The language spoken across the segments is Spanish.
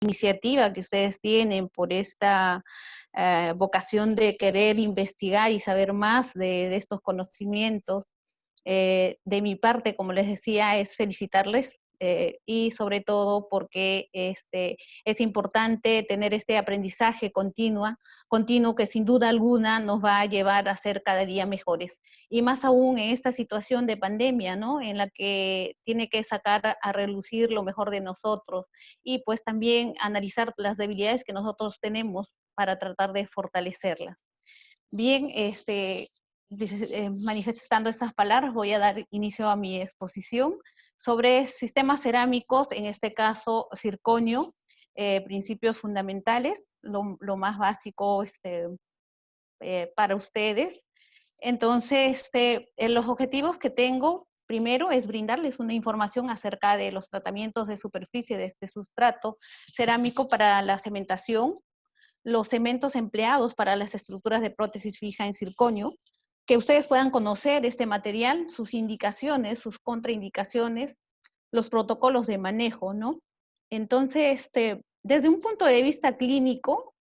iniciativa que ustedes tienen, por esta vocación de querer investigar y saber más de estos conocimientos. De mi parte, como les decía, es felicitarles y sobre todo porque es importante tener este aprendizaje continuo que sin duda alguna nos va a llevar a ser cada día mejores. Y más aún en esta situación de pandemia, ¿no? En la que tiene que sacar a relucir lo mejor de nosotros y pues también analizar las debilidades que nosotros tenemos para tratar de fortalecerlas. Bien, manifestando estas palabras, voy a dar inicio a mi exposición sobre sistemas cerámicos, en este caso circonio, principios fundamentales, lo más básico para ustedes. Entonces, los objetivos que tengo, primero, es brindarles una información acerca de los tratamientos de superficie de este sustrato cerámico para la cementación, los cementos empleados para las estructuras de prótesis fija en circonio, que ustedes puedan conocer este material, sus indicaciones, sus contraindicaciones, los protocolos de manejo, ¿no? Entonces, desde un punto de vista clínico,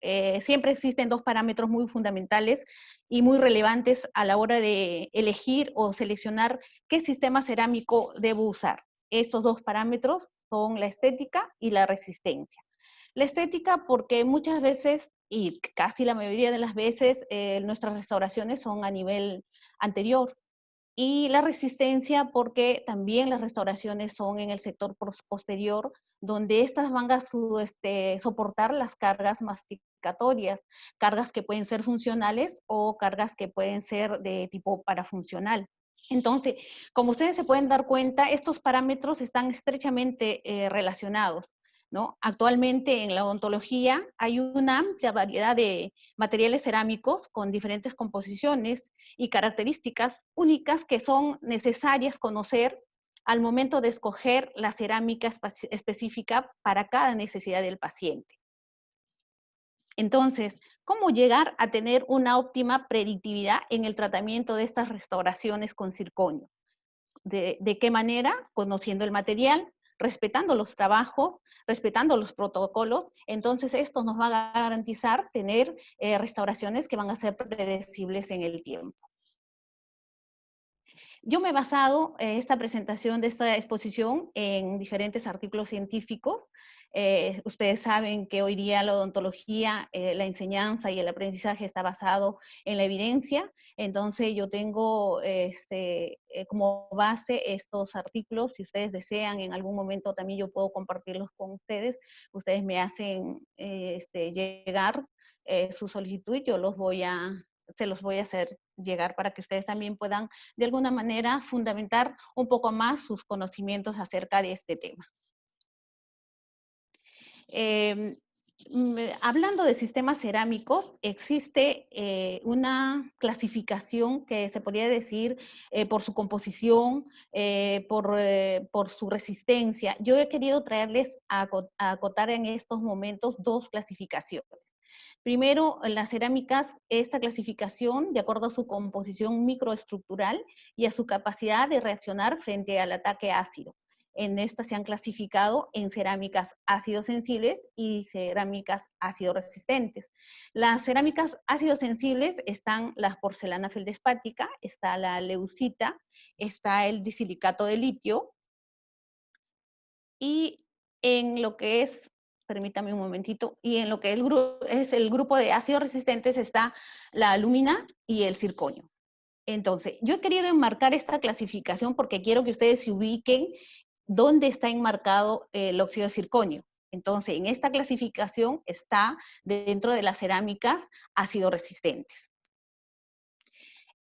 siempre existen dos parámetros muy fundamentales y muy relevantes a la hora de elegir o seleccionar qué sistema cerámico debo usar. Estos dos parámetros son la estética y la resistencia. La estética porque muchas veces, y casi la mayoría de las veces, nuestras restauraciones son a nivel anterior. Y la resistencia porque también las restauraciones son en el sector posterior, donde estas van a soportar las cargas masticatorias, cargas que pueden ser funcionales o cargas que pueden ser de tipo parafuncional. Entonces, como ustedes se pueden dar cuenta, estos parámetros están estrechamente relacionados, ¿no? Actualmente en la odontología hay una amplia variedad de materiales cerámicos con diferentes composiciones y características únicas que son necesarias conocer al momento de escoger la cerámica específica para cada necesidad del paciente. Entonces, ¿cómo llegar a tener una óptima predictividad en el tratamiento de estas restauraciones con circonio? ¿De qué manera? Conociendo el material, respetando los trabajos, respetando los protocolos. Entonces, esto nos va a garantizar tener restauraciones que van a ser predecibles en el tiempo. Yo me he basado esta presentación de esta exposición en diferentes artículos científicos. Ustedes saben que hoy día la odontología, la enseñanza y el aprendizaje está basado en la evidencia. Entonces yo tengo como base estos artículos. Si ustedes desean, en algún momento también yo puedo compartirlos con ustedes. Ustedes me hacen llegar su solicitud y yo se los voy a hacer llegar para que ustedes también puedan de alguna manera fundamentar un poco más sus conocimientos acerca de este tema. Hablando de sistemas cerámicos, existe una clasificación que se podría decir por su composición, por su resistencia. Yo he querido traerles a acotar en estos momentos dos clasificaciones. Primero, las cerámicas, esta clasificación, de acuerdo a su composición microestructural y a su capacidad de reaccionar frente al ataque ácido. En esta se han clasificado en cerámicas ácido sensibles y cerámicas ácido resistentes. Las cerámicas ácido sensibles están la porcelana feldespática, está la leucita, está el disilicato de litio, y en lo que es, permítame un momentito, y en lo que es el grupo de ácidos resistentes está la alúmina y el circonio. Entonces, yo he querido enmarcar esta clasificación porque quiero que ustedes se ubiquen dónde está enmarcado el óxido de circonio. Entonces, en esta clasificación está dentro de las cerámicas ácido resistentes.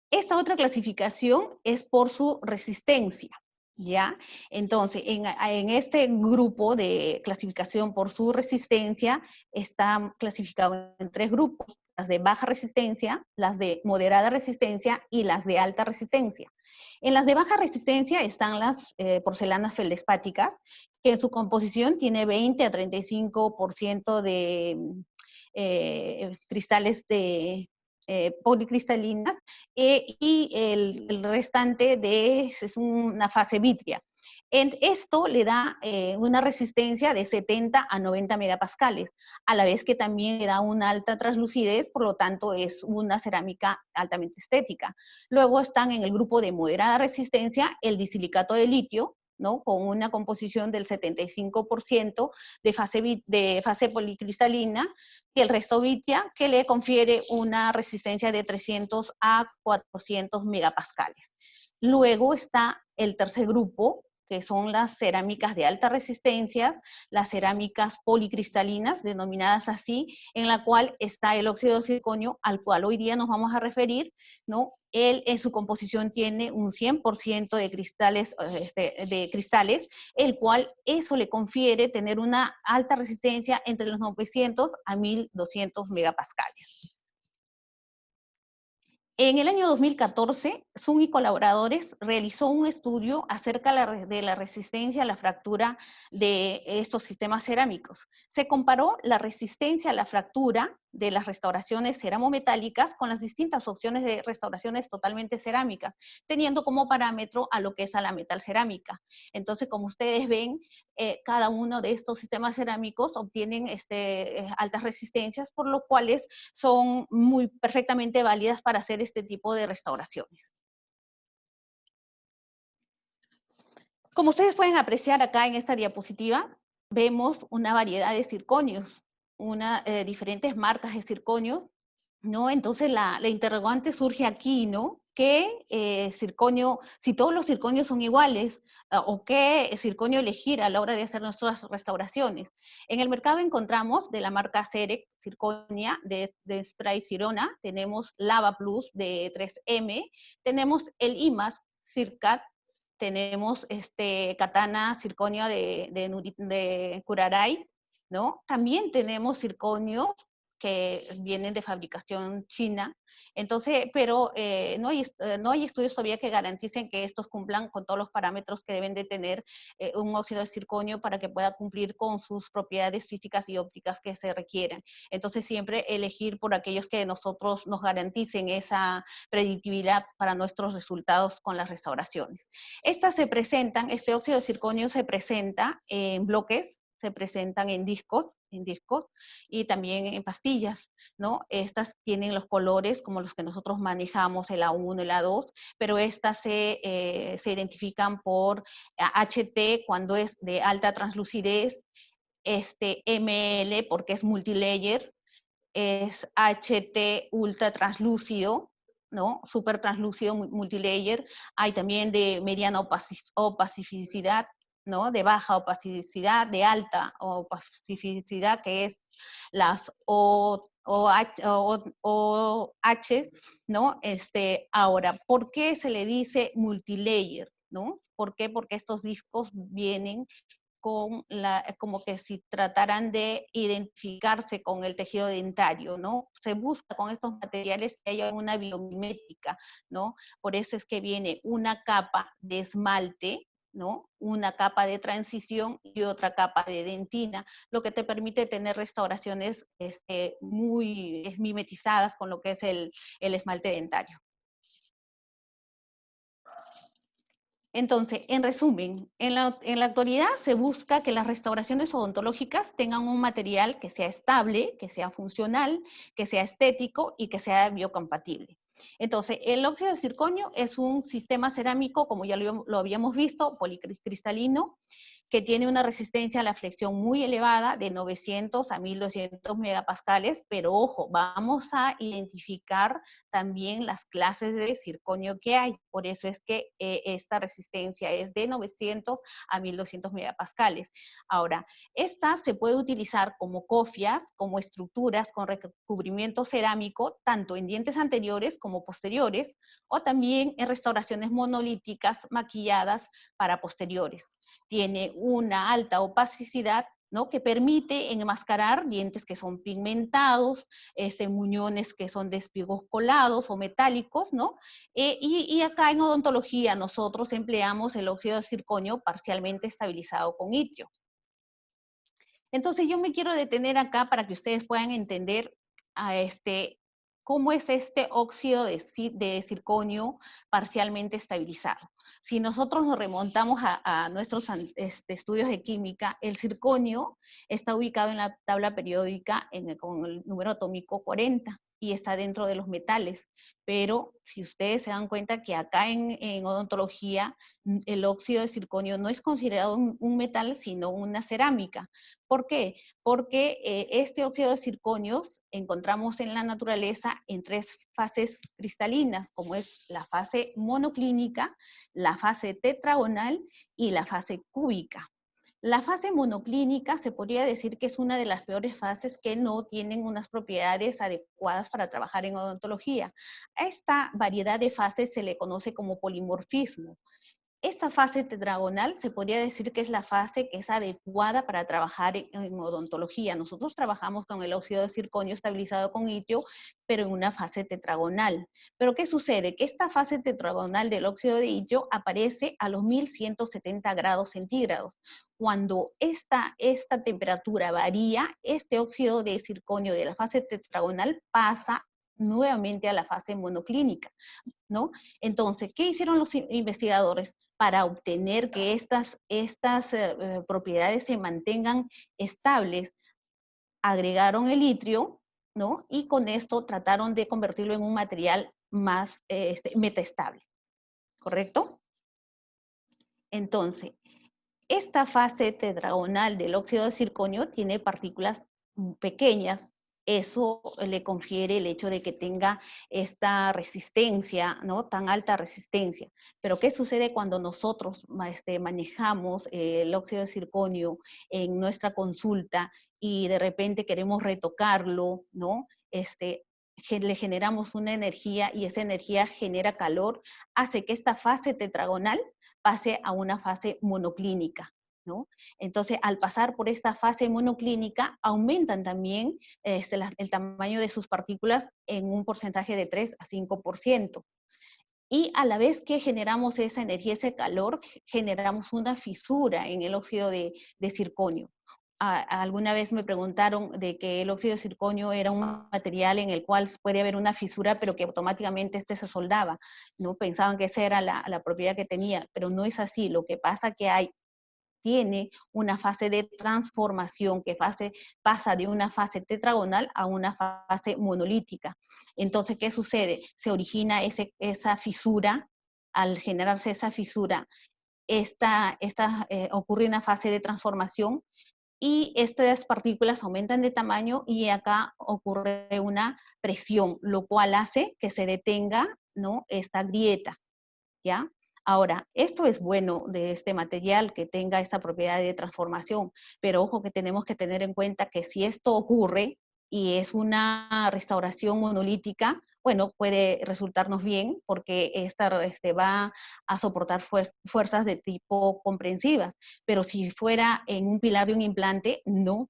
Esta otra clasificación es por su resistencia. ¿Ya? Entonces, en este grupo de clasificación por su resistencia está clasificado en tres grupos: las de baja resistencia, las de moderada resistencia y las de alta resistencia. En las de baja resistencia están las porcelanas feldespáticas, que en su composición tiene 20 a 35% de cristales de policristalinas, y el restante es una fase vítrea. Esto le da una resistencia de 70 a 90 megapascales, a la vez que también le da una alta translucidez, por lo tanto es una cerámica altamente estética. Luego están en el grupo de moderada resistencia el disilicato de litio, ¿no? Con una composición del 75% de fase policristalina, y el resto vitia, que le confiere una resistencia de 300 a 400 megapascales. Luego está el tercer grupo, que son las cerámicas de alta resistencia, las cerámicas policristalinas, denominadas así, en la cual está el óxido de circonio, al cual hoy día nos vamos a referir, ¿no? Él en su composición tiene un 100% de cristales, el cual eso le confiere tener una alta resistencia entre los 900 a 1200 megapascales. En el año 2014, Sun y colaboradores realizó un estudio acerca de la resistencia a la fractura de estos sistemas cerámicos. Se comparó la resistencia a la fractura de las restauraciones ceramometálicas con las distintas opciones de restauraciones totalmente cerámicas, teniendo como parámetro a lo que es a la metal cerámica. Entonces, como ustedes ven, cada uno de estos sistemas cerámicos obtienen altas resistencias, por lo cuales son muy perfectamente válidas para hacer este tipo de restauraciones. Como ustedes pueden apreciar acá en esta diapositiva, vemos una variedad de circonios, diferentes marcas de circonios, ¿no? Entonces la interrogante surge aquí, ¿no? ¿Qué circonio, si todos los circonios son iguales, o qué circonio elegir a la hora de hacer nuestras restauraciones? En el mercado encontramos de la marca Cerex Circonia de Spray Cirona, tenemos Lava Plus de 3M, tenemos el IMAS Circat, tenemos Katana Circonio de Curaray, ¿no? También tenemos circonios que vienen de fabricación china. Entonces, pero no hay estudios todavía que garanticen que estos cumplan con todos los parámetros que deben de tener un óxido de circonio para que pueda cumplir con sus propiedades físicas y ópticas que se requieren. Entonces, siempre elegir por aquellos que nosotros nos garanticen esa predictibilidad para nuestros resultados con las restauraciones. Este óxido de circonio se presenta en bloques, se presentan en discos y también en pastillas, ¿no? Estas tienen los colores como los que nosotros manejamos, el A1, el A2, pero estas se identifican por HT cuando es de alta translucidez, ML porque es multilayer, es HT ultra translúcido, ¿no? Super translúcido, multilayer. Hay también de mediana opacicidad, ¿no? De baja opacidad, de alta opacidad, que es las OH, ¿no? Ahora, ¿por qué se le dice multilayer? ¿No? ¿Por qué? Porque estos discos vienen como que si trataran de identificarse con el tejido dentario, ¿no? Se busca con estos materiales que haya una biomimética, ¿no? Por eso es que viene una capa de esmalte, ¿no? Una capa de transición y otra capa de dentina, lo que te permite tener restauraciones muy mimetizadas con lo que es el esmalte dentario. Entonces, en resumen, en la actualidad se busca que las restauraciones odontológicas tengan un material que sea estable, que sea funcional, que sea estético y que sea biocompatible. Entonces, el óxido de circonio es un sistema cerámico, como ya lo habíamos visto, policristalino, que tiene una resistencia a la flexión muy elevada, de 900 a 1200 megapascales, pero ojo, vamos a identificar también las clases de circonio que hay, por eso es que esta resistencia es de 900 a 1200 megapascales. Ahora, esta se puede utilizar como cofias, como estructuras con recubrimiento cerámico, tanto en dientes anteriores como posteriores, o también en restauraciones monolíticas maquilladas para posteriores. Tiene una alta opacidad, ¿no? Que permite enmascarar dientes que son pigmentados, muñones que son de espigos colados o metálicos, ¿no? Y acá en odontología nosotros empleamos el óxido de circonio parcialmente estabilizado con itrio. Entonces yo me quiero detener acá para que ustedes puedan entender cómo es este óxido de circonio parcialmente estabilizado. Si nosotros nos remontamos a nuestros estudios de química, el circonio está ubicado en la tabla periódica con el número atómico 40 y está dentro de los metales. Pero si ustedes se dan cuenta que acá en odontología el óxido de circonio no es considerado un metal, sino una cerámica. ¿Por qué? Porque este óxido de circonio encontramos en la naturaleza en 3 fases cristalinas, como es la fase monoclínica, la fase tetragonal y la fase cúbica. La fase monoclínica se podría decir que es una de las peores fases que no tienen unas propiedades adecuadas para trabajar en odontología. A esta variedad de fases se le conoce como polimorfismo. Esta fase tetragonal se podría decir que es la fase que es adecuada para trabajar en odontología. Nosotros trabajamos con el óxido de circonio estabilizado con itio, pero en una fase tetragonal. ¿Pero qué sucede? Que esta fase tetragonal del óxido de itio aparece a los 1170 grados centígrados. Cuando esta temperatura varía, este óxido de circonio de la fase tetragonal pasa nuevamente a la fase monoclínica, ¿no? Entonces, ¿qué hicieron los investigadores para obtener que estas propiedades se mantengan estables? Agregaron el itrio, ¿no? Y con esto trataron de convertirlo en un material más metaestable, ¿correcto? Entonces, esta fase tetragonal del óxido de circonio tiene partículas pequeñas. Eso le confiere el hecho de que tenga esta resistencia, ¿no? Tan alta resistencia. Pero ¿qué sucede cuando nosotros manejamos el óxido de circonio en nuestra consulta y de repente queremos retocarlo, ¿no? Le generamos una energía y esa energía genera calor, hace que esta fase tetragonal pase a una fase monoclínica, ¿no? Entonces, al pasar por esta fase monoclínica, aumentan también el tamaño de sus partículas en un porcentaje de 3 a 5%. Y a la vez que generamos esa energía, ese calor, generamos una fisura en el óxido de circonio. Alguna vez me preguntaron de que el óxido de circonio era un material en el cual puede haber una fisura, pero que automáticamente se soldaba, ¿no? Pensaban que esa era la propiedad que tenía, pero no es así. Lo que pasa que tiene una fase de transformación que pasa de una fase tetragonal a una fase monolítica. Entonces, ¿qué sucede? Se origina esa fisura. Al generarse esa fisura, ocurre una fase de transformación y estas partículas aumentan de tamaño y acá ocurre una presión, lo cual hace que se detenga, ¿no?, esta grieta, ¿ya? Ahora, esto es bueno de este material, que tenga esta propiedad de transformación, pero ojo que tenemos que tener en cuenta que si esto ocurre y es una restauración monolítica, bueno, puede resultarnos bien porque esta va a soportar fuerzas de tipo comprensivas, pero si fuera en un pilar de un implante, no,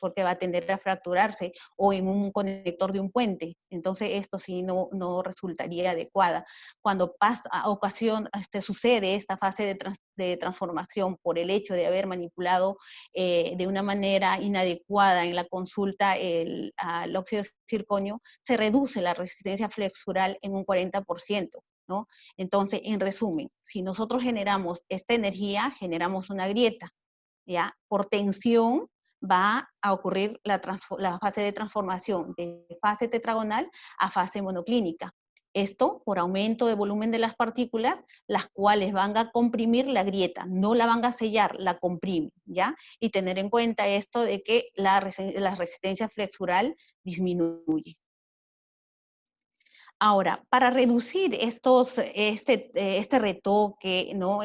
porque va a tender a fracturarse, o en un conector de un puente. Entonces esto sí no resultaría adecuada. Cuando sucede esta fase de transformación por el hecho de haber manipulado de una manera inadecuada en la consulta al óxido de circonio, se reduce la resistencia flexural en un 40%. ¿No? Entonces, en resumen, si nosotros generamos esta energía, generamos una grieta, ¿ya? Por tensión va a ocurrir la fase de transformación de fase tetragonal a fase monoclínica. Esto por aumento de volumen de las partículas, las cuales van a comprimir la grieta, no la van a sellar, la comprimen, ¿ya? Y tener en cuenta esto de que la resistencia flexural disminuye. Ahora, para reducir este retoque, ¿no?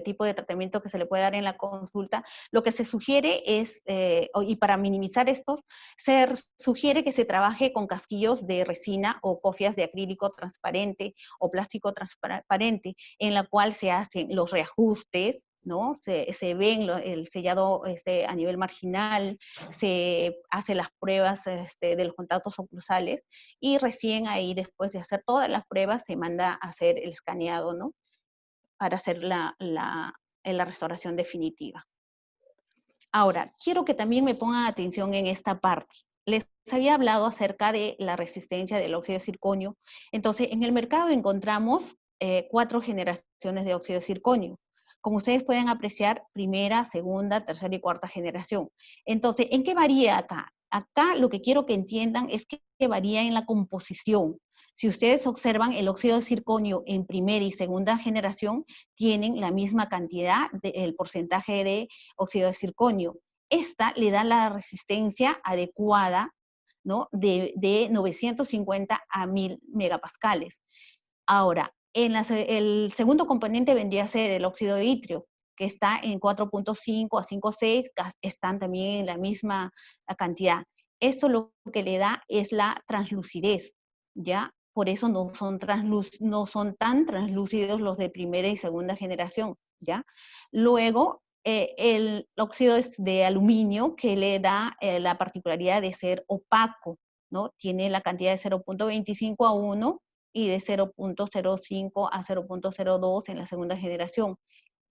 Tipo de tratamiento que se le puede dar en la consulta, lo que se sugiere es, y para minimizar estos, se sugiere que se trabaje con casquillos de resina o cofias de acrílico transparente o plástico transparente, en la cual se hacen los reajustes, ¿no? Se ven el sellado a nivel marginal, se hacen las pruebas de los contactos oclusales, y recién ahí, después de hacer todas las pruebas, se manda a hacer el escaneado, ¿no? Para hacer la restauración definitiva. Ahora, quiero que también me pongan atención en esta parte. Les había hablado acerca de la resistencia del óxido de circonio. Entonces, en el mercado encontramos 4 generaciones de óxido de circonio. Como ustedes pueden apreciar, primera, segunda, tercera y cuarta generación. Entonces, ¿en qué varía acá? Acá lo que quiero que entiendan es que varía en la composición. Si ustedes observan, el óxido de circonio en primera y segunda generación tienen la misma cantidad, el porcentaje de óxido de circonio. Esta le da la resistencia adecuada, ¿no? de 950 a 1000 megapascales. Ahora, el segundo componente vendría a ser el óxido de itrio, que está en 4.5 a 5.6, están también en la misma cantidad. Esto lo que le da es la translucidez, ¿ya? Por eso no son tan translúcidos los de primera y segunda generación, ¿ya? Luego, el óxido de aluminio, que le da la particularidad de ser opaco, ¿no? Tiene la cantidad de 0.25 a 1 y de 0.05 a 0.02 en la segunda generación.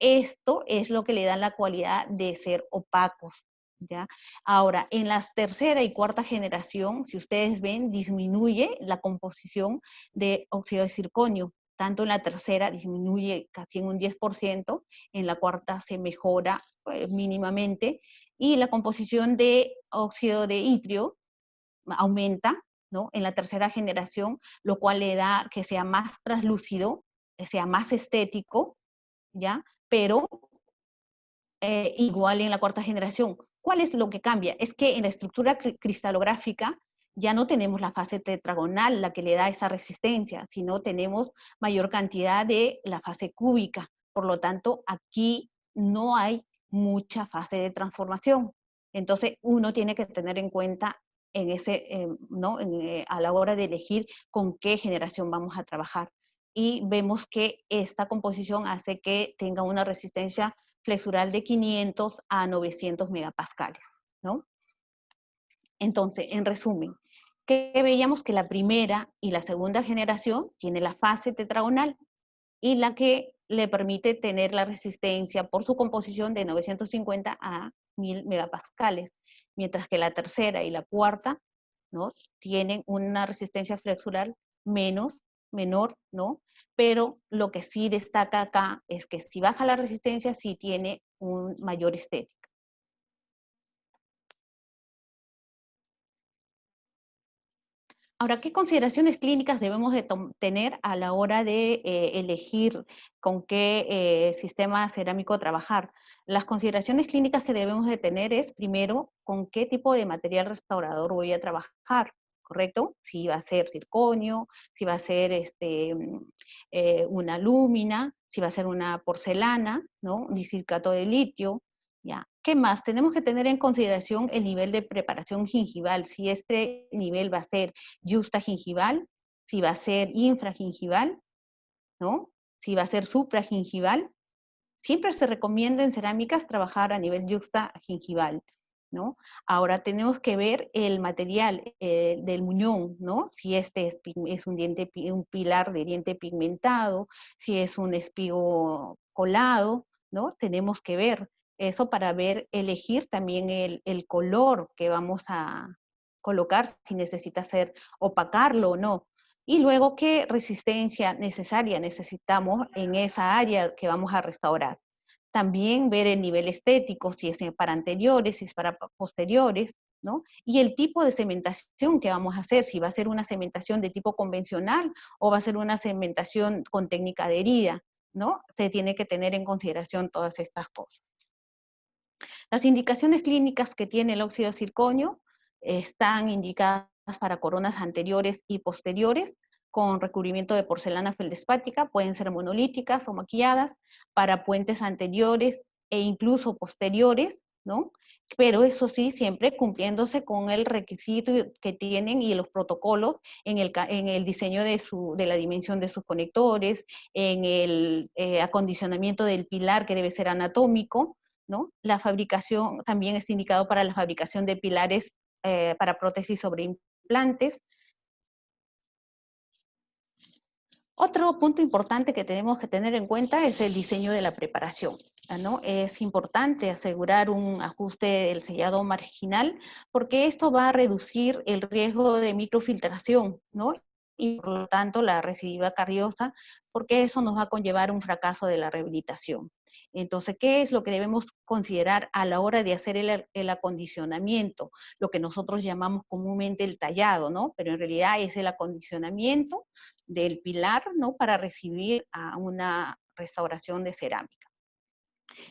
Esto es lo que le da la cualidad de ser opacos, ¿ya? Ahora, en la tercera y cuarta generación, si ustedes ven, disminuye la composición de óxido de circonio. Tanto en la tercera disminuye casi en un 10%, en la cuarta se mejora mínimamente, y la composición de óxido de itrio aumenta, ¿no? En la tercera generación, lo cual le da que sea más translúcido, que sea más estético, ¿ya? Pero igual en la cuarta generación. ¿Cuál es lo que cambia? Es que en la estructura cristalográfica ya no tenemos la fase tetragonal, la que le da esa resistencia, sino tenemos mayor cantidad de la fase cúbica. Por lo tanto, aquí no hay mucha fase de transformación. Entonces, uno tiene que tener en cuenta en ¿no? A la hora de elegir con qué generación vamos a trabajar. Y vemos que esta composición hace que tenga una resistencia flexural de 500 a 900 megapascales, ¿no? Entonces, en resumen, que veíamos que la primera y la segunda generación tiene la fase tetragonal y la que le permite tener la resistencia por su composición de 950 a 1000 megapascales, mientras que la tercera y la cuarta, ¿no? Tienen una resistencia flexural menor, ¿no? Pero lo que sí destaca acá es que si baja la resistencia, sí tiene un mayor estética. Ahora, ¿qué consideraciones clínicas debemos de tener a la hora de elegir con qué sistema cerámico trabajar? Las consideraciones clínicas que debemos de tener es, primero, con qué tipo de material restaurador voy a trabajar, ¿correcto? Si va a ser circonio, si va a ser una lúmina, si va a ser una porcelana, ¿no? Disilicato de litio, ¿ya? ¿Qué más? Tenemos que tener en consideración el nivel de preparación gingival, si este nivel va a ser yusta gingival, si va a ser infragingival, ¿no? Si va a ser supragingival. Siempre se recomienda en cerámicas trabajar a nivel yusta gingival, ¿no? Ahora tenemos que ver el material del muñón, ¿no? Si este es un pilar de diente pigmentado, si es un espigo colado, ¿no? Tenemos que ver eso para elegir también el color que vamos a colocar, si necesita ser opacarlo o no. Y luego, ¿qué resistencia necesaria necesitamos en esa área que vamos a restaurar? También ver el nivel estético, si es para anteriores, si es para posteriores, ¿no? Y el tipo de cementación que vamos a hacer, si va a ser una cementación de tipo convencional o va a ser una cementación con técnica de herida, ¿no? Se tiene que tener en consideración todas estas cosas. Las indicaciones clínicas que tiene el óxido de circonio están indicadas para coronas anteriores y posteriores, con recubrimiento de porcelana feldespática, pueden ser monolíticas o maquilladas, para puentes anteriores e incluso posteriores, ¿no? Pero eso sí, siempre cumpliéndose con el requisito que tienen y los protocolos en el diseño de la dimensión de sus conectores, en el acondicionamiento del pilar que debe ser anatómico, ¿no? La fabricación también está indicado para la fabricación de pilares para prótesis sobre implantes. Otro punto importante que tenemos que tener en cuenta es el diseño de la preparación, ¿no? Es importante asegurar un ajuste del sellado marginal porque esto va a reducir el riesgo de microfiltración, ¿no? y por lo tanto la recidiva cardiosa, porque eso nos va a conllevar un fracaso de la rehabilitación. Entonces, ¿qué es lo que debemos considerar a la hora de hacer el acondicionamiento? Lo que nosotros llamamos comúnmente el tallado, ¿no? Pero en realidad es el acondicionamiento del pilar, ¿no? Para recibir a una restauración de cerámica.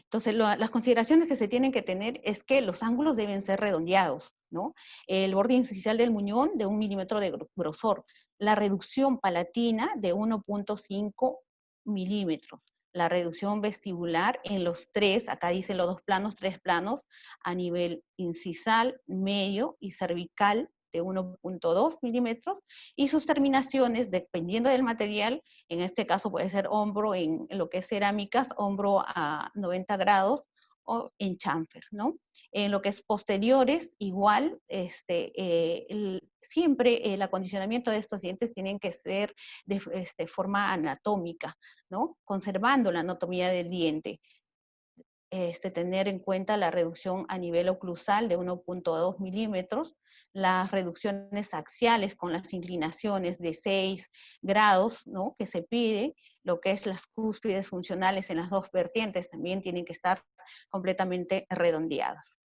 Entonces, las consideraciones que se tienen que tener es que los ángulos deben ser redondeados, ¿no? El borde incisional del muñón de 1 milímetro de grosor, la reducción palatina de 1,5 milímetros, la reducción vestibular en los tres, acá dicen los dos planos, tres planos, a nivel incisal, medio y cervical de 1,2 milímetros, y sus terminaciones, dependiendo del material, en este caso puede ser hombro en lo que es cerámicas, hombro a 90 grados o en chamfer, ¿no? En lo que es posteriores, igual, siempre el acondicionamiento de estos dientes tienen que ser de forma anatómica, ¿no? Conservando la anatomía del diente. Tener en cuenta la reducción a nivel oclusal de 1,2 milímetros, las reducciones axiales con las inclinaciones de 6 grados, ¿no? Que se pide, lo que es las cúspides funcionales en las dos vertientes también tienen que estar completamente redondeadas.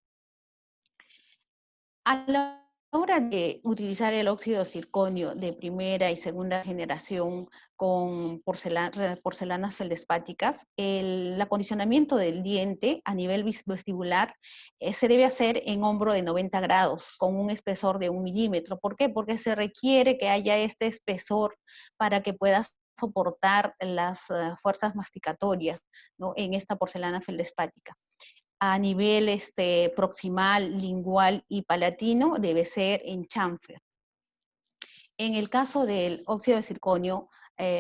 A la hora de utilizar el óxido de circonio de primera y segunda generación con porcelanas feldespáticas, el acondicionamiento del diente a nivel vestibular se debe hacer en hombro de 90 grados con un espesor de 1 milímetro. ¿Por qué? Porque se requiere que haya este espesor para que puedas soportar las fuerzas masticatorias, ¿no? En esta porcelana feldespática. A nivel proximal, lingual y palatino debe ser en chamfer. En el caso del óxido de circonio,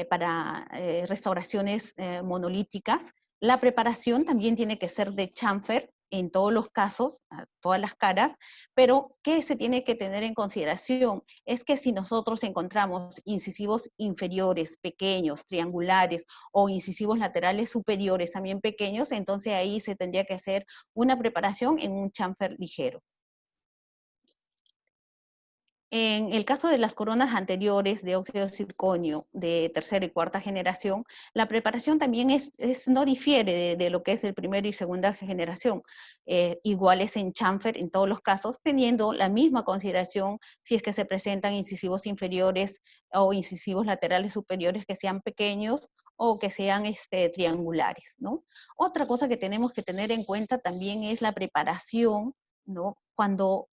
para restauraciones monolíticas, la preparación también tiene que ser de chamfer en todos los casos, a todas las caras, pero ¿qué se tiene que tener en consideración? Es que si nosotros encontramos incisivos inferiores pequeños, triangulares, o incisivos laterales superiores también pequeños, entonces ahí se tendría que hacer una preparación en un chamfer ligero. En el caso de las coronas anteriores de óxido de circonio de tercera y cuarta generación, la preparación también no difiere de lo que es el primero y segunda generación. Igual es en chamfer en todos los casos, teniendo la misma consideración si es que se presentan incisivos inferiores o incisivos laterales superiores que sean pequeños o que sean triangulares, ¿no? Otra cosa que tenemos que tener en cuenta también es la preparación, ¿no? Cuando,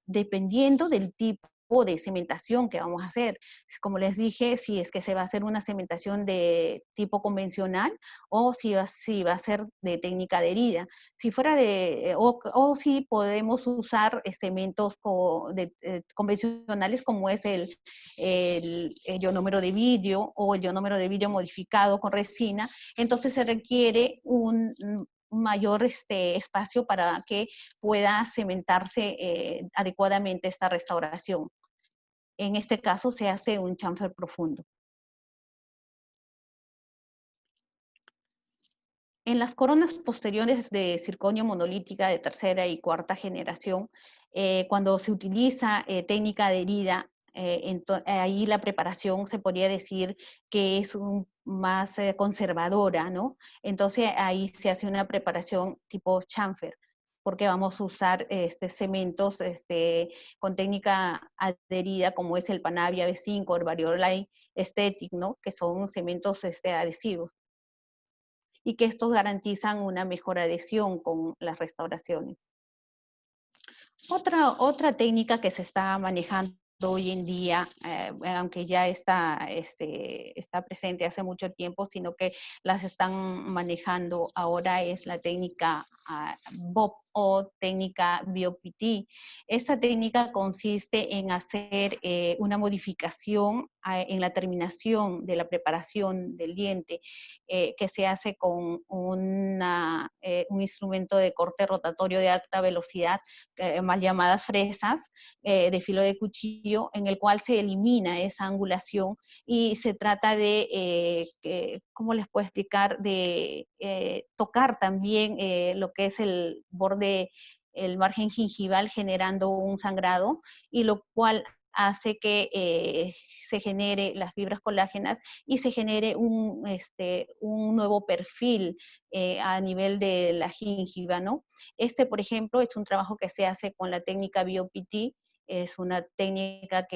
dependiendo del tipo de cementación que vamos a hacer, como les dije, si es que se va a hacer una cementación de tipo convencional o si va a ser de técnica adherida. Si fuera o si podemos usar cementos convencionales como es el ionómero de vidrio o el ionómero de vidrio modificado con resina, entonces se requiere un mayor espacio para que pueda cementarse adecuadamente esta restauración. En este caso se hace un chamfer profundo. En las coronas posteriores de circonio monolítica de tercera y cuarta generación, cuando se utiliza técnica adherida, ahí la preparación se podría decir que es más conservadora, ¿no? Entonces ahí se hace una preparación tipo chamfer, porque vamos a usar cementos con técnica adherida, como es el Panavia B5, el Variolite Aesthetic, ¿no? Que son cementos adhesivos y que estos garantizan una mejor adhesión con las restauraciones. Otra técnica que se está manejando hoy en día, aunque ya está presente hace mucho tiempo, sino que las están manejando ahora, es la técnica BOP o técnica BioPT. Esta técnica consiste en hacer una modificación en la terminación de la preparación del diente, que se hace con un instrumento de corte rotatorio de alta velocidad, mal llamadas fresas, de filo de cuchillo, en el cual se elimina esa angulación y se trata de, ¿cómo les puedo explicar?, de tocar también lo que es el borde, el margen gingival, generando un sangrado, y lo cual hace que se genere las fibras colágenas y se genere un nuevo perfil a nivel de la gingiva, ¿no? Por ejemplo, es un trabajo que se hace con la técnica BioPT, es una técnica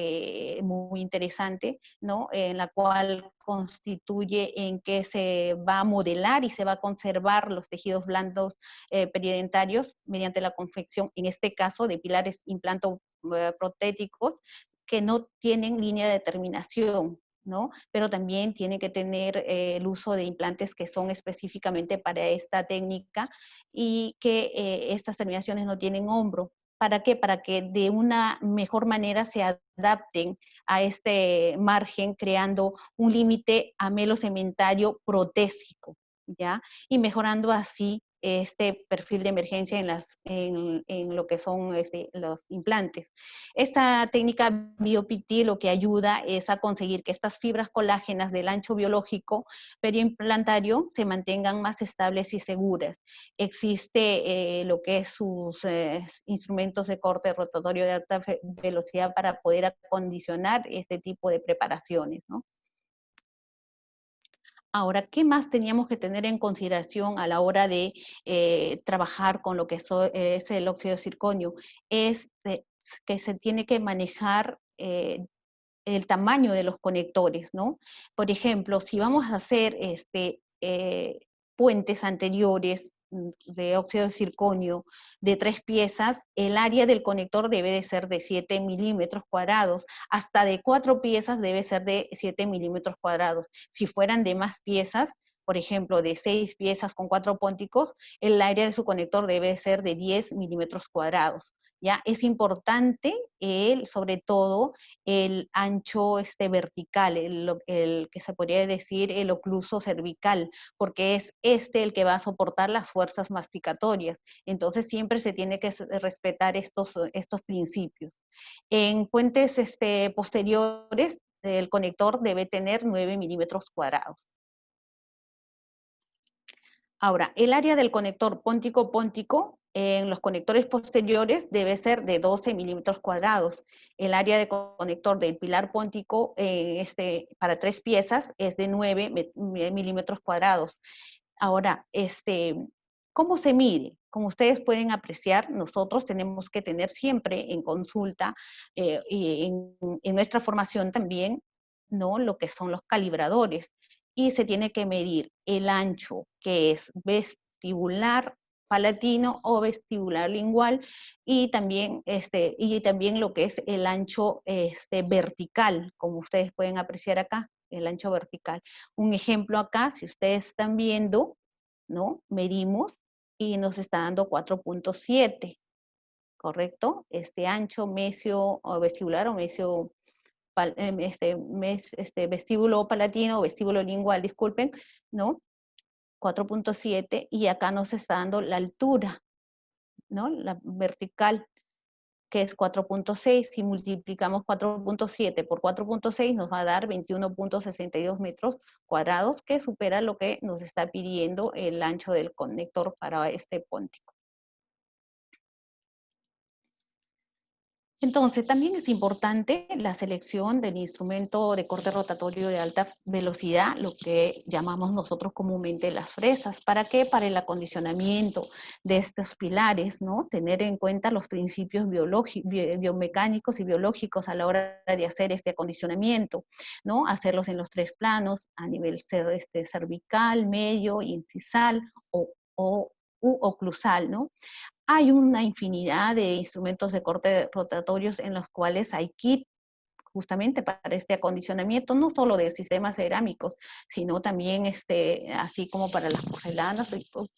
muy interesante, ¿no? En la cual constituye en que se va a modelar y se va a conservar los tejidos blandos periodentarios mediante la confección, en este caso, de pilares implantoprotéticos que no tienen línea de terminación, ¿no? Pero también tiene que tener el uso de implantes que son específicamente para esta técnica y que estas terminaciones no tienen hombro. ¿Para qué? Para que de una mejor manera se adapten a este margen, creando un límite amelocementario protésico, ¿ya? Y mejorando así este perfil de emergencia en lo que son los implantes. Esta técnica BioPT lo que ayuda es a conseguir que estas fibras colágenas del ancho biológico perioimplantario se mantengan más estables y seguras. Existe lo que es sus instrumentos de corte rotatorio de alta velocidad para poder acondicionar este tipo de preparaciones, ¿no? Ahora, ¿qué más teníamos que tener en consideración a la hora de trabajar con lo que es el óxido de circonio? Es que se tiene que manejar el tamaño de los conectores, ¿no? Por ejemplo, si vamos a hacer puentes anteriores de óxido de circonio de 3 piezas, el área del conector debe de ser de 7 milímetros cuadrados, hasta de 4 piezas debe ser de 7 milímetros cuadrados. Si fueran de más piezas, por ejemplo, de 6 piezas con 4 pónticos, el área de su conector debe ser de 10 milímetros cuadrados. ¿Ya? Es importante, sobre todo, el ancho vertical, el que se podría decir el ocluso cervical, porque es el que va a soportar las fuerzas masticatorias. Entonces siempre se tiene que respetar estos principios. En puentes posteriores, el conector debe tener 9 milímetros cuadrados. Ahora, el área del conector póntico-póntico en los conectores posteriores debe ser de 12 milímetros cuadrados. El área de conector del pilar póntico para 3 piezas es de 9 milímetros cuadrados. Ahora, ¿cómo se mide? Como ustedes pueden apreciar, nosotros tenemos que tener siempre en consulta, y en nuestra formación también, ¿no? Lo que son los calibradores. Y se tiene que medir el ancho, que es vestibular palatino o vestibular lingual, y también lo que es el ancho vertical, como ustedes pueden apreciar acá, el ancho vertical. Un ejemplo acá, si ustedes están viendo, ¿no? Medimos y nos está dando 4.7, ¿correcto? Este ancho mesio o vestibular o mesio, vestíbulo palatino o vestíbulo lingual, disculpen, ¿no? 4.7, y acá nos está dando la altura, ¿no? La vertical, que es 4.6. Si multiplicamos 4.7 por 4.6 nos va a dar 21.62 metros cuadrados, que supera lo que nos está pidiendo el ancho del conector para este póntico. Entonces, también es importante la selección del instrumento de corte rotatorio de alta velocidad, lo que llamamos nosotros comúnmente las fresas. ¿Para qué? Para el acondicionamiento de estos pilares, ¿no? Tener en cuenta los principios biomecánicos y biológicos a la hora de hacer este acondicionamiento, ¿no? Hacerlos en los 3 planos, a nivel cervical, medio, incisal u oclusal, ¿no? Hay una infinidad de instrumentos de corte rotatorios en los cuales hay kit justamente para este acondicionamiento, no solo de sistemas cerámicos, sino también así como para las porcelanas,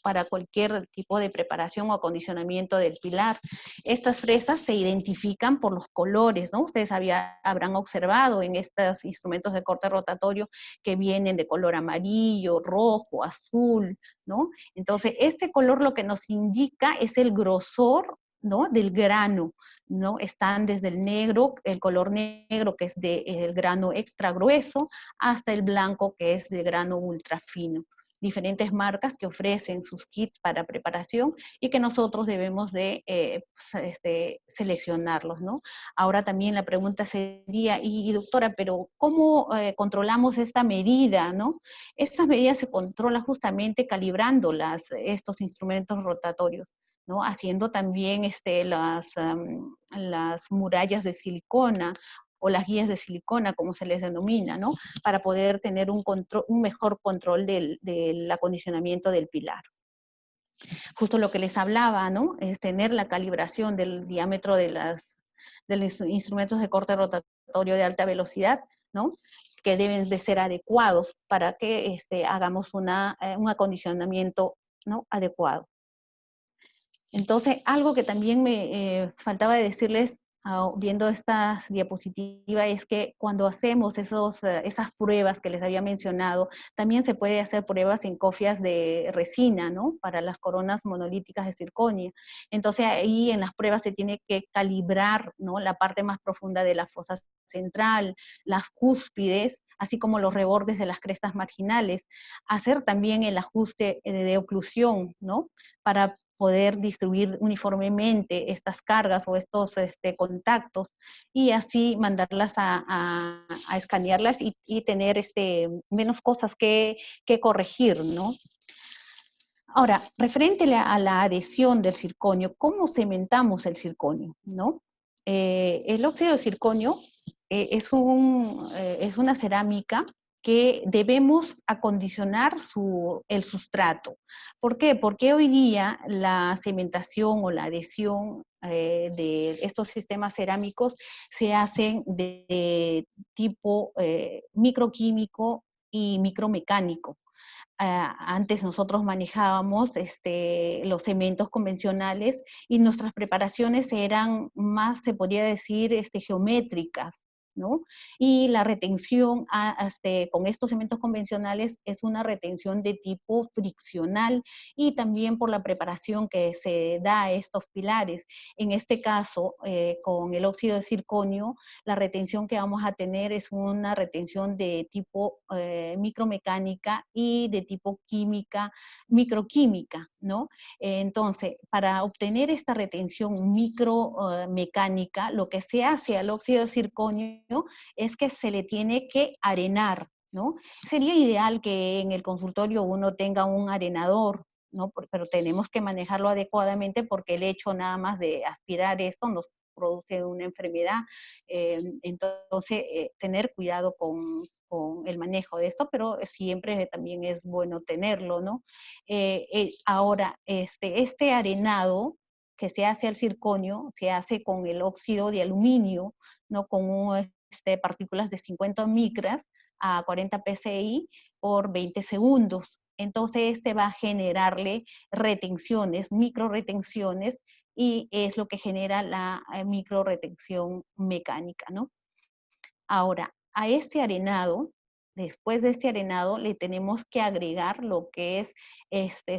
para cualquier tipo de preparación o acondicionamiento del pilar. Estas fresas se identifican por los colores, ¿no? Ustedes habrán observado en estos instrumentos de corte rotatorio que vienen de color amarillo, rojo, azul, ¿no? Entonces, este color lo que nos indica es el grosor, ¿no? Del grano, ¿no? Están desde el negro, el color negro, que es del grano extra grueso, hasta el blanco, que es de grano ultra fino. diferentes marcas que ofrecen sus kits para preparación y que nosotros debemos de seleccionarlos, ¿no? Ahora también la pregunta sería, y doctora, pero ¿cómo controlamos esta medida, ¿no? Esta medida se controla justamente calibrando estos instrumentos rotatorios, ¿no? Haciendo también las murallas de silicona o las guías de silicona, como se les denomina, ¿no? Para poder tener un mejor control del acondicionamiento del pilar. Justo lo que les hablaba, ¿no? Es tener la calibración del diámetro de los instrumentos de corte rotatorio de alta velocidad, ¿no? Que deben de ser adecuados para que hagamos un acondicionamiento, ¿no? Adecuado. Entonces, algo que también me faltaba de decirles viendo esta diapositiva es que cuando hacemos esas pruebas que les había mencionado, también se puede hacer pruebas en cofias de resina, ¿no? Para las coronas monolíticas de circonia. Entonces ahí en las pruebas se tiene que calibrar, ¿no? La parte más profunda de la fosa central, las cúspides, así como los rebordes de las crestas marginales, hacer también el ajuste de oclusión, ¿no? Para poder distribuir uniformemente estas cargas o estos contactos y así mandarlas a escanearlas y tener menos cosas que corregir, ¿no? Ahora, referente a la adhesión del circonio, ¿cómo cementamos el circonio, no? El óxido de circonio es una cerámica que debemos acondicionar el sustrato. ¿Por qué? Porque hoy día la cementación o la adhesión de estos sistemas cerámicos se hacen de tipo microquímico y micromecánico. Antes nosotros manejábamos los cementos convencionales y nuestras preparaciones eran más, se podría decir, geométricas, ¿no? Y la retención con estos cementos convencionales es una retención de tipo friccional y también por la preparación que se da a estos pilares. En este caso, con el óxido de circonio, la retención que vamos a tener es una retención de tipo micromecánica y de tipo química, microquímica, ¿no? Entonces, para obtener esta retención micromecánica, lo que se hace al óxido de circonio es que se le tiene que arenar, ¿no? Sería ideal que en el consultorio uno tenga un arenador, ¿no? Pero tenemos que manejarlo adecuadamente porque el hecho nada más de aspirar esto nos produce una enfermedad. Entonces, tener cuidado con el manejo de esto, pero siempre también es bueno tenerlo, ¿no? Ahora, este arenado que se hace al circonio, se hace con el óxido de aluminio, ¿no? Con partículas de 50 micras a 40 psi por 20 segundos. Entonces, va a generarle retenciones, micro retenciones, y es lo que genera la micro retención mecánica, ¿no? Ahora, a este arenado, después de este arenado, le tenemos que agregar lo que es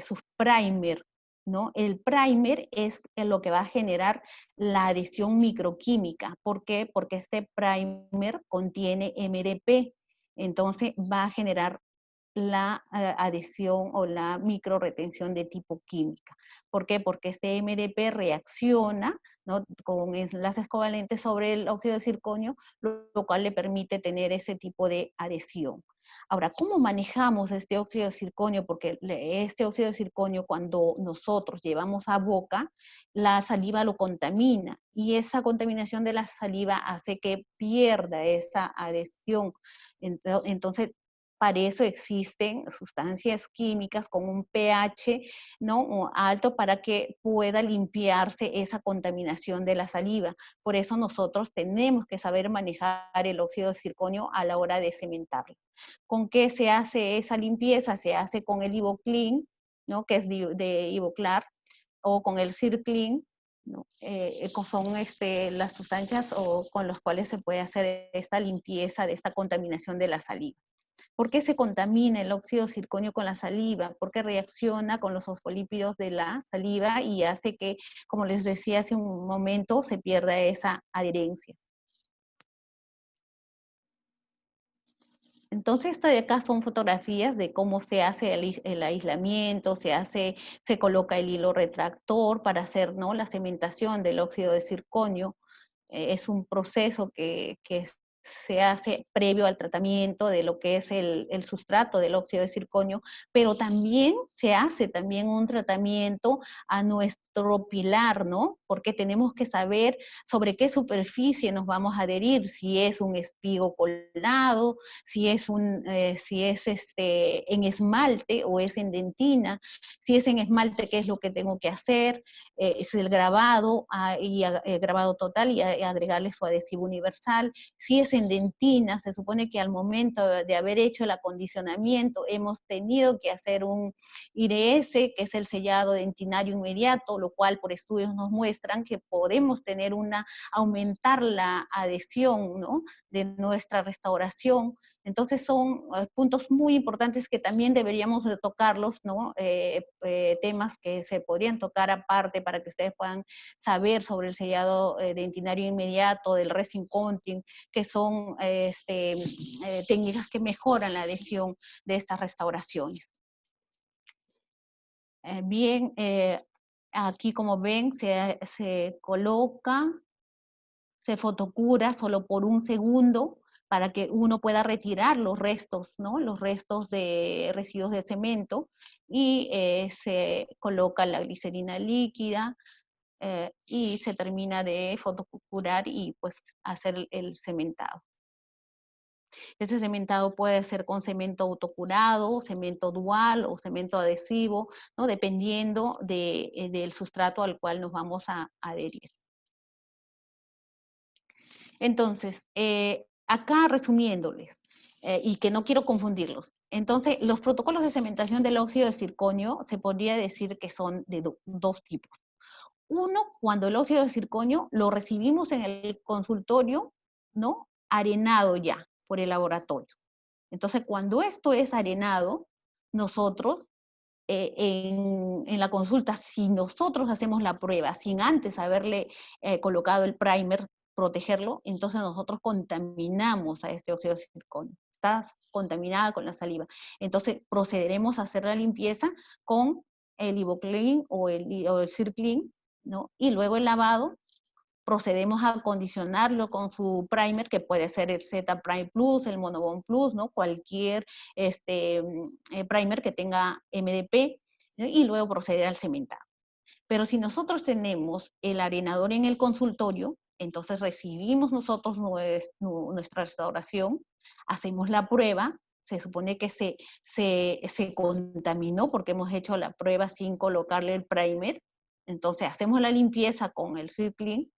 su primer, ¿no? El primer es lo que va a generar la adhesión microquímica. ¿Por qué? Porque este primer contiene MDP, entonces va a generar la adhesión o la microretención de tipo química. ¿Por qué? Porque este MDP reacciona, ¿no? Con enlaces covalentes sobre el óxido de circonio, lo cual le permite tener ese tipo de adhesión. Ahora, ¿cómo manejamos este óxido de circonio? Porque este óxido de circonio, cuando nosotros llevamos a boca, la saliva lo contamina y esa contaminación de la saliva hace que pierda esa adhesión. Entonces, para eso existen sustancias químicas con un pH, ¿no? alto para que pueda limpiarse esa contaminación de la saliva. Por eso nosotros tenemos que saber manejar el óxido de circonio a la hora de cementarlo. ¿Con qué se hace esa limpieza? Se hace con el Ivoclean, ¿no? Que es de Ivoclar, o con el Circlean, ¿no? Son las sustancias con las cuales se puede hacer esta limpieza de esta contaminación de la saliva. ¿Por qué se contamina el óxido de circonio con la saliva? Porque reacciona con los fosfolípidos de la saliva y hace que, como les decía hace un momento, se pierda esa adherencia. Entonces, esta de acá son fotografías de cómo se hace el aislamiento, se coloca el hilo retractor para hacer, ¿no?, la cementación del óxido de circonio. Es un proceso que se hace previo al tratamiento de lo que es el sustrato del óxido de circonio, pero también se hace también un tratamiento a nuestro pilar, ¿no? Porque tenemos que saber sobre qué superficie nos vamos a adherir, si es un espigo colado, si es en esmalte o es en dentina, si es en esmalte, qué es lo que tengo que hacer, es el grabado, el grabado total y agregarle su adhesivo universal. Si es en dentina, se supone que al momento de haber hecho el acondicionamiento hemos tenido que hacer un IDS, que es el sellado dentinario inmediato, lo cual por estudios nos muestran que podemos tener aumentar la adhesión, ¿no?, de nuestra restauración. Entonces son puntos muy importantes que también deberíamos de tocarlos, ¿no? Temas que se podrían tocar aparte para que ustedes puedan saber sobre el sellado dentinario inmediato, del resin coating, que son técnicas que mejoran la adhesión de estas restauraciones. Bien, aquí como ven se coloca, se fotocura solo por un segundo para que uno pueda retirar los restos, ¿no?, los restos de residuos de cemento, y se coloca la glicerina líquida y se termina de fotocurar y pues hacer el cementado. Este cementado puede ser con cemento autocurado, cemento dual o cemento adhesivo, ¿no?, dependiendo del sustrato al cual nos vamos a adherir. Entonces, acá resumiéndoles, y que no quiero confundirlos, entonces los protocolos de cementación del óxido de circonio se podría decir que son de dos tipos. Uno, cuando el óxido de circonio lo recibimos en el consultorio, ¿no?, arenado ya por el laboratorio. Entonces, cuando esto es arenado, nosotros en la consulta, si nosotros hacemos la prueba sin antes haberle colocado el primer, protegerlo, entonces nosotros contaminamos a este óxido de circonio. Está contaminada con la saliva. Entonces procederemos a hacer la limpieza con el Ivoclean o el Circlean, ¿no? Y luego el lavado, procedemos a acondicionarlo con su primer, que puede ser el Z Prime Plus, el Monobond Plus, ¿no?, cualquier primer que tenga MDP, ¿no?, y luego proceder al cementado. Pero si nosotros tenemos el arenador en el consultorio, entonces recibimos nosotros nuestra restauración, hacemos la prueba, se supone que se contaminó porque hemos hecho la prueba sin colocarle el primer, entonces hacemos la limpieza con el Circlean.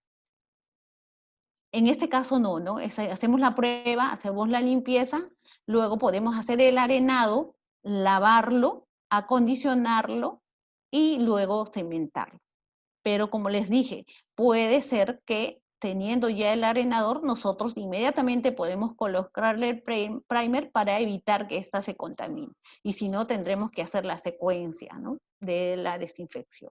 En este caso no, ¿no? Hacemos la prueba, hacemos la limpieza, luego podemos hacer el arenado, lavarlo, acondicionarlo y luego cementarlo. Pero como les dije, puede ser que teniendo ya el arenador, nosotros inmediatamente podemos colocarle el primer para evitar que ésta se contamine. Y si no, tendremos que hacer la secuencia, ¿no?, de la desinfección.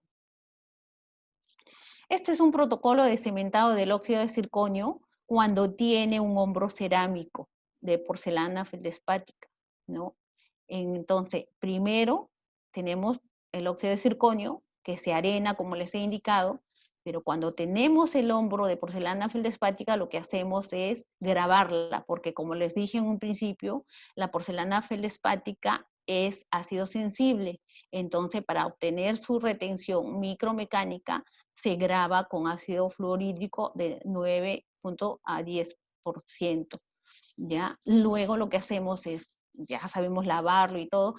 Este es un protocolo de cementado del óxido de circonio cuando tiene un hombro cerámico de porcelana feldespática, ¿no? Entonces, primero tenemos el óxido de circonio que se arena, como les he indicado, pero cuando tenemos el hombro de porcelana feldespática, lo que hacemos es grabarla, porque como les dije en un principio, la porcelana feldespática es ácido sensible. Entonces, para obtener su retención micromecánica, se graba con ácido fluorhídrico de 9 a 10%. ¿Ya? Luego lo que hacemos es, ya sabemos lavarlo y todo,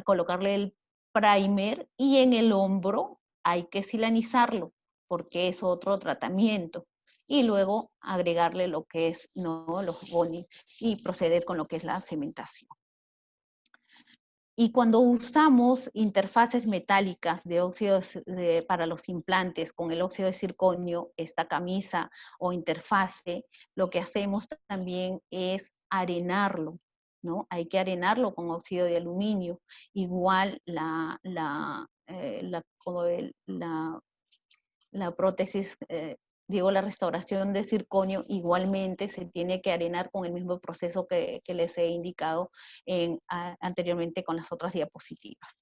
colocarle el primer, y en el hombro hay que silanizarlo porque es otro tratamiento. Y luego agregarle lo que es, ¿no?, los bonis y proceder con lo que es la cementación. Y cuando usamos interfaces metálicas de óxido para los implantes con el óxido de circonio, esta camisa o interfase, lo que hacemos también es arenarlo, ¿no? Hay que arenarlo con óxido de aluminio. Igual la prótesis digo, la restauración de circonio igualmente se tiene que arenar con el mismo proceso que les he indicado anteriormente con las otras diapositivas.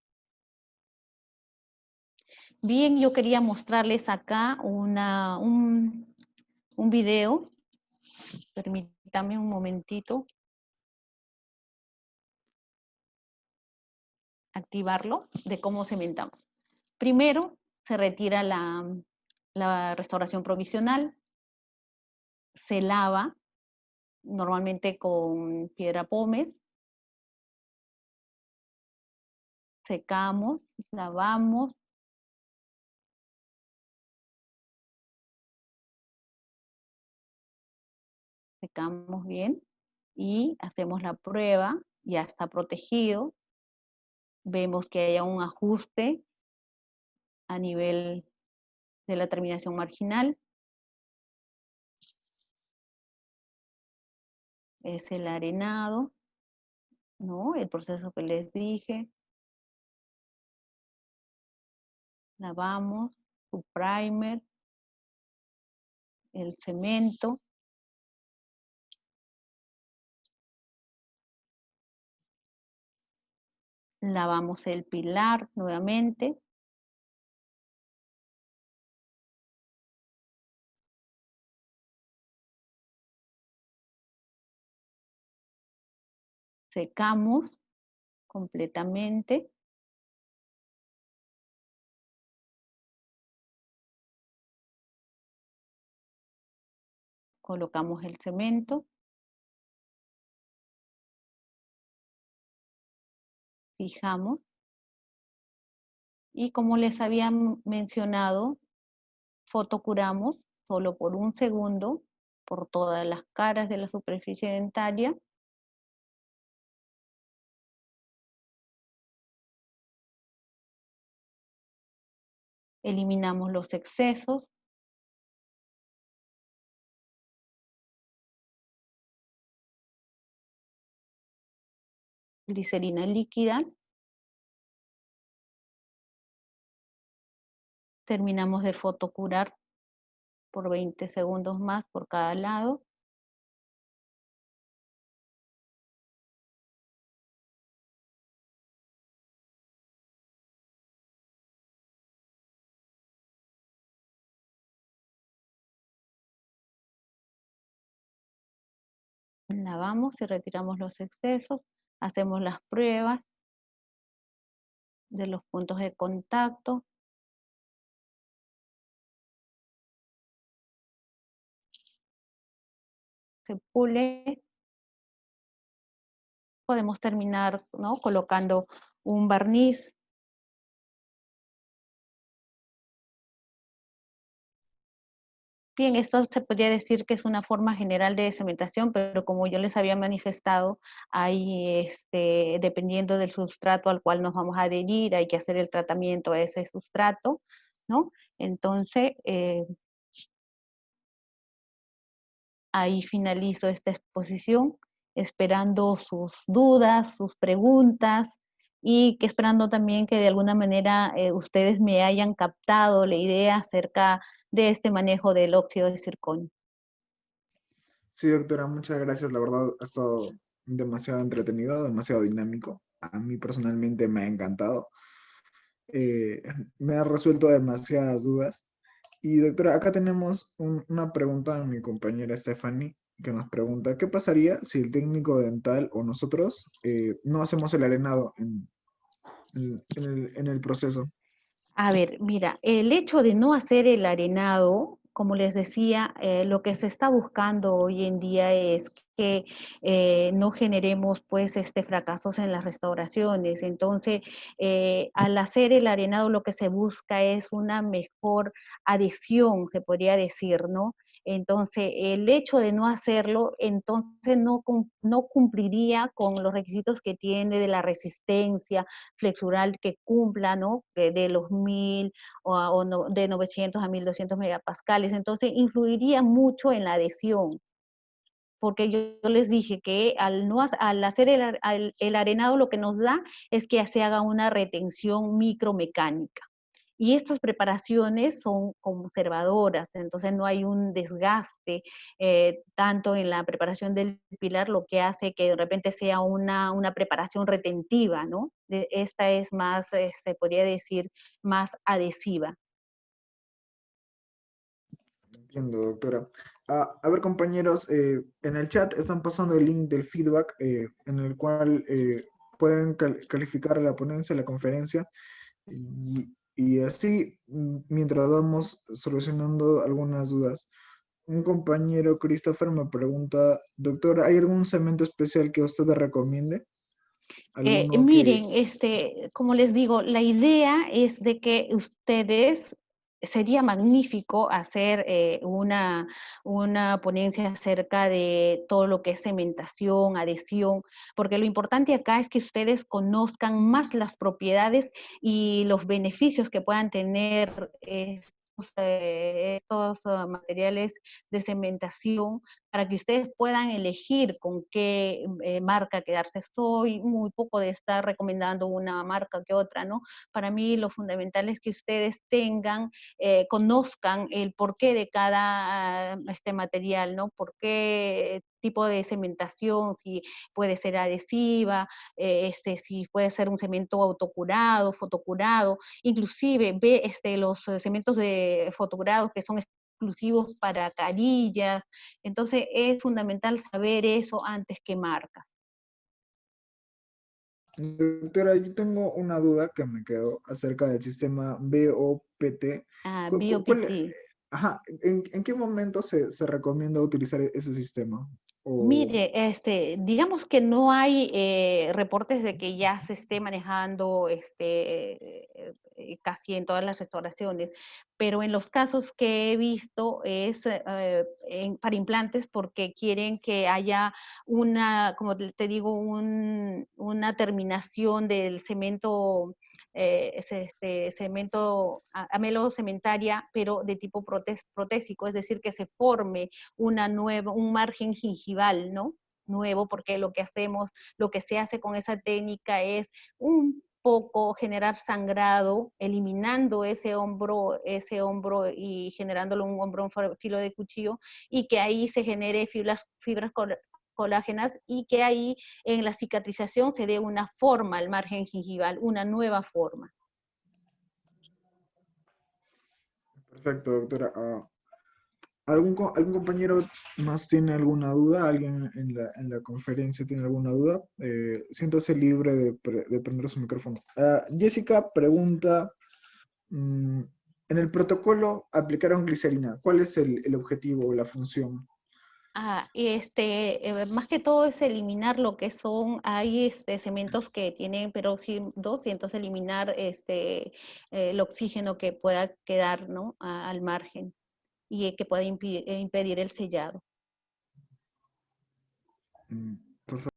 Bien, yo quería mostrarles acá un video. Permítame un momentito. Activarlo, de cómo cementamos. Primero, se retira la restauración provisional, se lava, normalmente con piedra pómez, secamos, lavamos, secamos bien y hacemos la prueba, ya está protegido, vemos que haya un ajuste a nivel de la terminación marginal, es el arenado, ¿no? El proceso que les dije, lavamos, su primer, el cemento, lavamos el pilar nuevamente, secamos completamente, colocamos el cemento, fijamos y como les había mencionado, fotocuramos solo por un segundo por todas las caras de la superficie dentaria. Eliminamos los excesos. Glicerina líquida. Terminamos de fotocurar por 20 segundos más por cada lado. Lavamos y retiramos los excesos. Hacemos las pruebas de los puntos de contacto. Se pule. Podemos terminar, ¿no?, colocando un barniz. Bien, esto se podría decir que es una forma general de cementación, pero como yo les había manifestado, hay, dependiendo del sustrato al cual nos vamos a adherir, hay que hacer el tratamiento a ese sustrato, ¿no? Entonces, ahí finalizo esta exposición, esperando sus dudas, sus preguntas, y que esperando también que de alguna manera ustedes me hayan captado la idea acerca de este manejo del óxido de circonio. Sí, doctora, muchas gracias. La verdad ha estado demasiado entretenido, demasiado dinámico. A mí personalmente me ha encantado. Eh, Me ha resuelto demasiadas dudas. Y doctora, acá tenemos una pregunta de mi compañera Stephanie, que nos pregunta, ¿qué pasaría si el técnico dental o nosotros no hacemos el arenado en el proceso? A ver, mira, el hecho de no hacer el arenado, como les decía, lo que se está buscando hoy en día es que no generemos pues fracasos en las restauraciones. Entonces, al hacer el arenado lo que se busca es una mejor adhesión, se podría decir, ¿no? Entonces, el hecho de no hacerlo, entonces no cumpliría con los requisitos que tiene de la resistencia flexural que cumpla, ¿no? De los 1000 o no, de 900 a 1200 megapascales. Entonces, influiría mucho en la adhesión, porque yo les dije que al hacer el arenado lo que nos da es que se haga una retención micromecánica. Y estas preparaciones son conservadoras, entonces no hay un desgaste tanto en la preparación del pilar, lo que hace que de repente sea una preparación retentiva, ¿no? Esta es más, se podría decir, más adhesiva. Entiendo, doctora. A ver, compañeros, en el chat están pasando el link del feedback en el cual pueden calificar la ponencia, la conferencia, y así, mientras vamos solucionando algunas dudas. Un compañero, Christopher, me pregunta, doctora, ¿hay algún cemento especial que usted recomiende? ¿Alguno que... Miren, como les digo, la idea es de que ustedes, sería magnífico hacer una ponencia acerca de todo lo que es cementación, adhesión, porque lo importante acá es que ustedes conozcan más las propiedades y los beneficios que puedan tener estos materiales de cementación para que ustedes puedan elegir con qué marca quedarse. Estoy muy poco de estar recomendando una marca que otra, ¿no? Para mí lo fundamental es que ustedes tengan, conozcan el porqué de cada este material, ¿no? ¿Por qué tipo de cementación, si puede ser adhesiva, si puede ser un cemento autocurado, fotocurado, inclusive ve los cementos de fotocurados que son exclusivos para carillas, entonces es fundamental saber eso antes que marcas. Doctora, yo tengo una duda que me quedó acerca del sistema BOPT. Ah, ¿Cu- cu- cuál- BOPT. ajá, ¿en qué momento se recomienda utilizar ese sistema? O, Mire, digamos que no hay reportes de que ya se esté manejando casi en todas las restauraciones, pero en los casos que he visto es para implantes porque quieren que haya una, como te digo, una terminación del cemento, cemento amelo cementaria, pero de tipo protésico, es decir, que se forme un margen gingival, ¿no? Nuevo, porque lo que hacemos, lo que se hace con esa técnica es un poco generar sangrado, eliminando ese hombro y generándolo un hombro en filo de cuchillo, y que ahí se genere fibras colágenas y que ahí en la cicatrización se dé una forma al margen gingival, una nueva forma. perfecto, doctora. ¿Algún compañero más tiene alguna duda? ¿Alguien en la conferencia tiene alguna duda? Siéntase libre de prender su micrófono. Jessica pregunta, mm, en el protocolo aplicaron glicerina. ¿Cuál es el objetivo o la función? Más que todo es eliminar lo que son, hay cementos que tienen peróxido, y entonces eliminar el oxígeno que pueda quedar, ¿no? Al margen y que pueda impedir el sellado. Mm, perfecto.